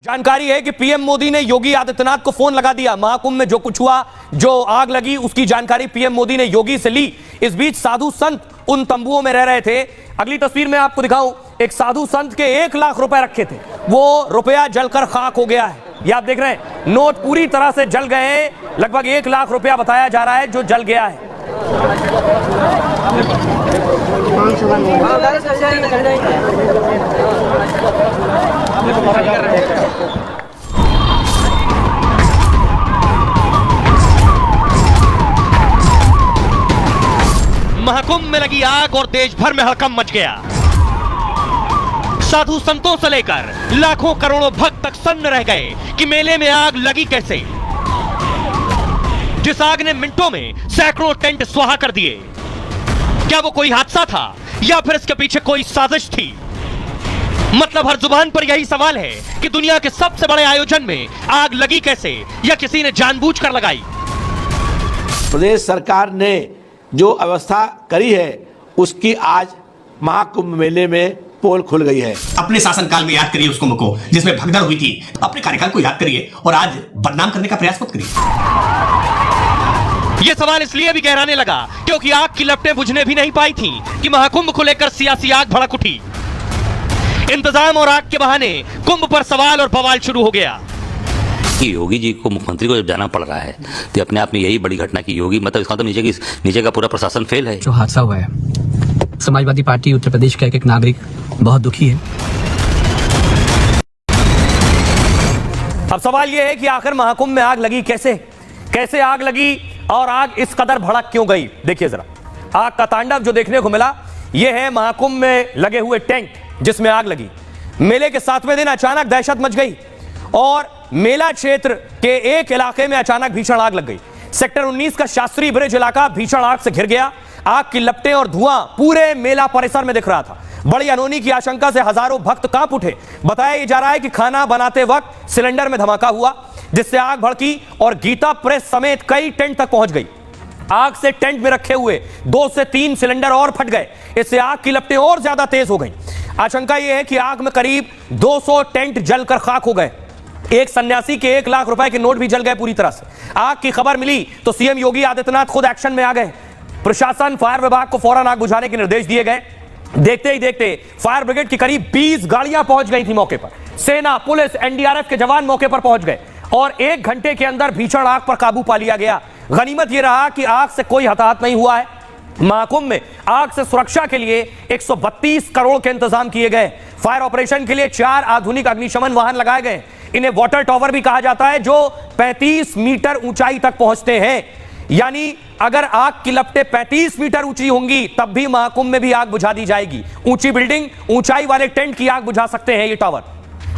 जानकारी है कि पीएम मोदी ने योगी आदित्यनाथ को फोन लगा दिया। महाकुंभ में जो कुछ हुआ, जो आग लगी, उसकी जानकारी पीएम मोदी ने योगी से ली। इस बीच साधु संत उन तंबुओं में रह रहे थे। अगली तस्वीर में आपको दिखाऊं, एक साधु संत के 1 लाख रुपए रखे थे, वो रुपया जलकर खाक हो गया है। ये आप देख रहे हैं, नोट पूरी तरह से जल गए हैं। लगभग 1 लाख रुपया बताया जा रहा है जो जल गया है। महाकुंभ में लगी आग और देश भर में हड़कंप मच गया। साधु संतों से लेकर लाखों करोड़ों भक्त तक सन्न रह गए कि मेले में आग लगी कैसे। जिस आग ने मिनटों में सैकड़ों टेंट स्वाहा कर दिए, क्या वो कोई हादसा था या फिर इसके पीछे कोई साजिश थी? मतलब हर जुबान पर यही सवाल है कि दुनिया के सबसे बड़े आयोजन में आग लगी कैसे, या किसी ने जानबूझकर लगाई? प्रदेश सरकार ने जो व्यवस्था करी है उसकी आज महाकुंभ मेले में पोल खुल गई है। अपने शासनकाल में याद करिए उस कुंभ को जिसमें भगदड़ हुई थी। अपने कार्यकाल को याद करिए और आज बदनाम करने का प्रयास मत करिए। यह सवाल इसलिए भी गहराने लगा क्योंकि आग की लपटें बुझने भी नहीं पाई थी कि महाकुंभ को लेकर सियासी आग भड़क उठी। इंतजाम और आग के बहाने कुंभ पर सवाल और बवाल शुरू हो गया। कि योगी जी को, मुख्यमंत्री को जब जाना पड़ रहा है तो अपने आप में यही बड़ी घटना की योगी, मतलब इसका तो नीचे का पूरा प्रशासन फेल है। जो हादसा हुआ है, समाजवादी पार्टी उत्तर प्रदेश का एक नागरिक बहुत दुखी है। अब सवाल यह है कि आखिर महाकुंभ में आग लगी कैसे आग लगी और आग इस कदर भड़क क्यों गई? देखिए जरा, आग का तांडव जो देखने को मिला, यह है महाकुंभ में लगे हुए टेंट जिसमें आग लगी। मेले के 7वें दिन अचानक दहशत मच गई और मेला क्षेत्र के एक इलाके में अचानक भीषण आग लग गई। सेक्टर 19 का शास्त्री ब्रिज इलाका भीषण आग से घिर गया। आग की लपटें और धुआं पूरे मेला परिसर में दिख रहा था। बड़ी अनहोनी की आशंका से हजारों भक्त कांप उठे। बताया जा रहा है कि खाना बनाते वक्त सिलेंडर में धमाका हुआ जिससे आग भड़की और गीता प्रेस समेत कई टेंट तक पहुंच गई। आग से टेंट में रखे हुए 2 से 3 सिलेंडर और फट गए। इससे आग की लपटें और ज्यादा तेज हो गई। आशंका यह है कि आग में करीब 200 टेंट जलकर खाक हो गए। एक सन्यासी के 1 लाख रुपए के नोट भी जल गए पूरी तरह से। आग की खबर मिली तो सीएम योगी आदित्यनाथ खुद एक्शन में आ गए। प्रशासन, फायर विभाग को फौरन आग बुझाने के निर्देश दिए गए। देखते ही देखते फायर ब्रिगेड की करीब 20 गाड़ियां पहुंच गई थी मौके पर। सेना, पुलिस, एनडीआरएफ के जवान मौके पर पहुंच गए और 1 घंटे के अंदर भीषण आग पर काबू पा लिया गया। गनीमत यह रहा कि आग से कोई हताहत नहीं हुआ है। महाकुंभ में आग से सुरक्षा के लिए 132 करोड़ के इंतजाम किए गए। फायर ऑपरेशन के लिए 4 आधुनिक अग्निशमन वाहन लगाए गए। इन्हें वाटर टॉवर भी कहा जाता है, जो 35 मीटर ऊंचाई तक पहुंचते हैं। यानी अगर आग की लपटें 35 मीटर ऊंची होंगी तब भी महाकुंभ में भी आग बुझा दी जाएगी। ऊंची बिल्डिंग, ऊंचाई वाले टेंट की आग बुझा सकते हैं ये टावर।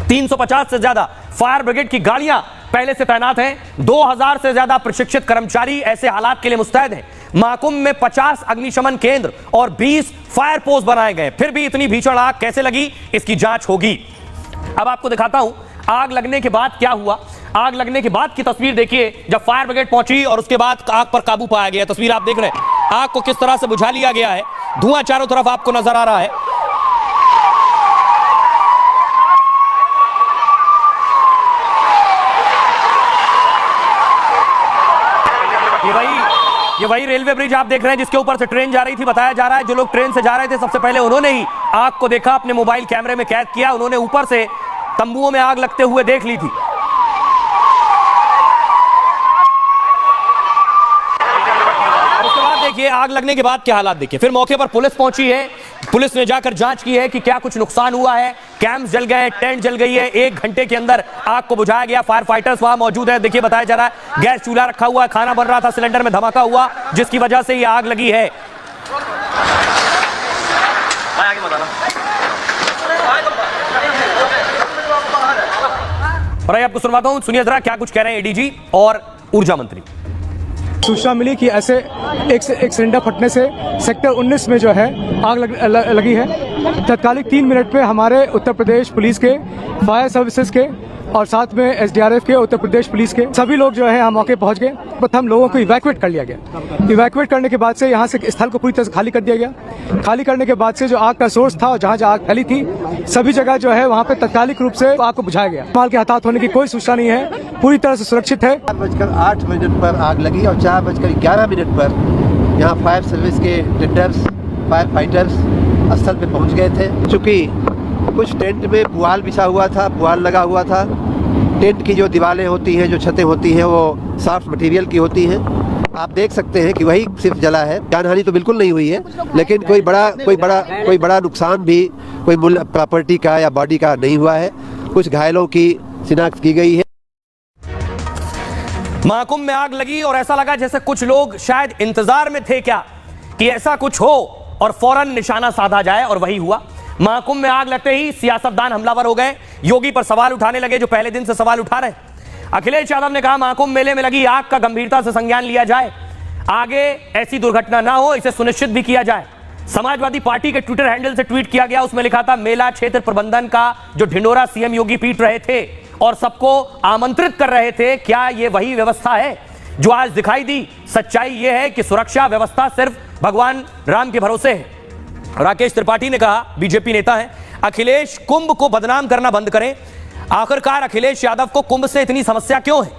350 से ज्यादा फायर ब्रिगेड की गाड़ियां पहले से तैनात हैं। 2000 से ज्यादा प्रशिक्षित कर्मचारी ऐसे हालात के लिए मुस्तैद हैं। महाकुंभ में 50 अग्निशमन केंद्र और 20 फायर पोस्ट बनाए गए। फिर भी इतनी भीषण आग कैसे लगी, इसकी जांच होगी। अब आपको दिखाता हूं आग लगने के बाद क्या हुआ। आग लगने के बाद की तस्वीर देखिए, जब फायर ब्रिगेड पहुंची और उसके बाद आग पर काबू पाया गया। तस्वीर आप देख रहे हैं, आग को किस तरह से बुझा लिया गया है। धुआं चारों तरफ आपको नजर आ रहा है। ये वही रेलवे ब्रिज आप देख रहे हैं जिसके ऊपर से ट्रेन जा रही थी। बताया जा रहा है जो लोग ट्रेन से जा रहे थे सबसे पहले उन्होंने ही आग को देखा, अपने मोबाइल कैमरे में कैद किया। उन्होंने ऊपर से तंबुओं में आग लगते हुए देख ली थी। उसके बाद देखिए आग लगने के बाद क्या हालात देखिए। फिर मौके पर पुलिस पहुंची है। पुलिस ने जाकर जांच की है कि क्या कुछ नुकसान हुआ है। कैंप्स जल गए, टेंट जल गई है। 1 घंटे के अंदर आग को बुझाया गया। फायर फाइटर्स वहां मौजूद है। देखिए बताया जा रहा है गैस चूल्हा रखा हुआ है, खाना बन रहा था, सिलेंडर में धमाका हुआ जिसकी वजह से ये आग लगी है। और आपको सुनवाता हूं, सुनिए जरा क्या कुछ कह रहे हैं एडीजी और ऊर्जा मंत्री। सूचना मिली कि ऐसे एक सिलेंडर फटने से सेक्टर 19 में जो है आग लगी है। तत्कालिक 3 मिनट में हमारे उत्तर प्रदेश पुलिस के, फायर सर्विसेज के और साथ में एसडीआरएफ के, उत्तर प्रदेश पुलिस के सभी लोग जो है यहाँ मौके पहुंच गए। प्रथम लोगों को इवैक्यूएट कर लिया गया। इवैक्यूएट करने के बाद से यहाँ से स्थल को पूरी तरह से खाली कर दिया गया। खाली करने के बाद से जो आग का सोर्स था और जहाँ आग फैली थी सभी जगह जो है वहाँ पे तात्कालिक रूप से आग को बुझाया गया। माल के हताहत होने की कोई सूचना नहीं है, पूरी तरह से सुरक्षित है। 4:08 पर आग लगी और 4:11 पर यहाँ फायर सर्विस के टेंडर्स, फायर फाइटर्स स्थल पे पहुँच गए थे। चूँकि कुछ टेंट में पुआल बिछा हुआ था, पुआल लगा हुआ था। टेंट की जो दीवारें होती हैं, जो छतें होती हैं, वो सॉफ्ट मटेरियल की होती हैं। आप देख सकते हैं कि वही सिर्फ जला है, जानहानि तो बिल्कुल नहीं हुई है, लेकिन कोई बड़ा नुकसान भी कोई मूल्य प्रॉपर्टी का या बॉडी का नहीं हुआ है। कुछ घायलों की शिनाख्त की गई है। महाकुंभ में आग लगी और ऐसा लगा जैसे कुछ लोग शायद इंतजार में थे क्या कि ऐसा कुछ हो और फौरन निशाना साधा जाए, और वही हुआ। महाकुंभ में आग लगते ही सियासतदान हमलावर हो गए, योगी पर सवाल उठाने लगे जो पहले दिन से सवाल उठा रहे। अखिलेश यादव ने कहा महाकुंभ मेले में लगी आग का गंभीरता से संज्ञान लिया जाए, आगे ऐसी दुर्घटना ना हो इसे सुनिश्चित भी किया जाए। समाजवादी पार्टी के ट्विटर हैंडल से ट्वीट किया गया, उसमें लिखा था मेला क्षेत्र प्रबंधन का जो ढिंडोरा सीएम योगी पीट रहे थे और सबको आमंत्रित कर रहे थे, क्या यह वही व्यवस्था है जो आज दिखाई दी? सच्चाई यह है कि सुरक्षा व्यवस्था सिर्फ भगवान राम के भरोसे है। राकेश त्रिपाठी ने कहा, बीजेपी नेता हैं, अखिलेश कुंभ को बदनाम करना बंद करें। आखिरकार अखिलेश यादव को कुंभ से इतनी समस्या क्यों है?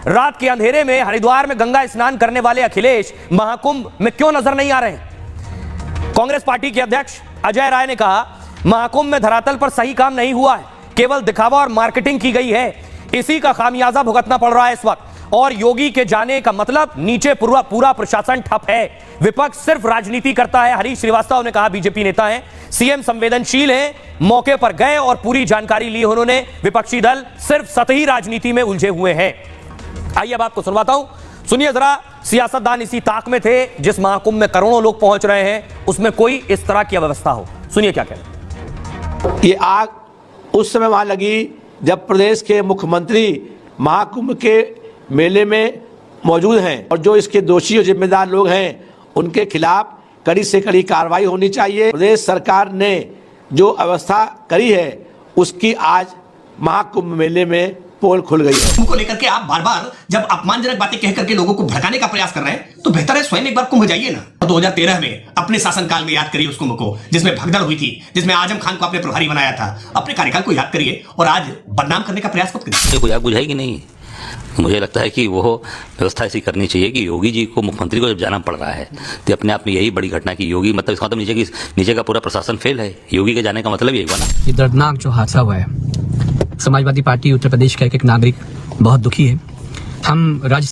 रात के अंधेरे में हरिद्वार में गंगा स्नान करने वाले अखिलेश महाकुंभ में क्यों नजर नहीं आ रहे हैं? कांग्रेस पार्टी के अध्यक्ष अजय राय ने कहा महाकुंभ में धरातल पर सही काम नहीं हुआ है, केवल दिखावा और मार्केटिंग की गई है, इसी का खामियाजा भुगतना पड़ रहा है इस वक्त। और योगी के जाने का मतलब नीचे पूरा प्रशासन ठप है, विपक्ष सिर्फ राजनीति करता है। हरीश श्रीवास्तव ने कहा, बीजेपी नेता हैं, सीएम संवेदनशील हैं, मौके पर गए और पूरी जानकारी ली उन्होंने, विपक्षी दल सिर्फ सतही राजनीति में उलझे हुए हैं। आइए अब आपको सुनवाता हूं, सुनिए जरा। सियासतदान इसी ताक में थे जिस महाकुंभ में करोड़ों लोग पहुंच रहे हैं उसमें कोई इस तरह की अव्यवस्था हो। सुनिए क्या कह रहे हैं। ये आग उस समय वहां लगी जब प्रदेश के मुख्यमंत्री महाकुंभ के मेले में मौजूद हैं और जो इसके दोषी और जिम्मेदार लोग हैं उनके खिलाफ कड़ी से कड़ी कार्रवाई होनी चाहिए। प्रदेश सरकार ने जो व्यवस्था करी है उसकी आज महाकुंभ मेले में पोल खुल गई है। कुंभ को लेकर के आप बार बार जब अपमानजनक बातें कह करके लोगों को भड़काने का प्रयास कर रहे हैं तो बेहतर है स्वयं एक बार कुंभ जाइए ना। 2013 में अपने शासनकाल में याद करिए उस कुंभ को जिसमें भगदड़ हुई थी, जिसमें आजम खान को आपने प्रभारी बनाया था। अपने कार्यकाल को याद करिए और आज बदनाम करने का प्रयास मत करिए। कोई आग बुझाएगी नहीं। मुझे लगता है कि वो व्यवस्था ऐसी करनी चाहिए कि योगी जी को, मुख्यमंत्री को जब जाना पड़ रहा है तो अपने आप में यही बड़ी घटना की योगी, मतलब इसका मतलब नीचे का पूरा प्रशासन फेल है। योगी के जाने का मतलब यही हुआ ना। ये दर्दनाक जो हादसा हुआ है, समाजवादी पार्टी उत्तर प्रदेश का एक नागरिक बहुत दुखी है। हम राज्य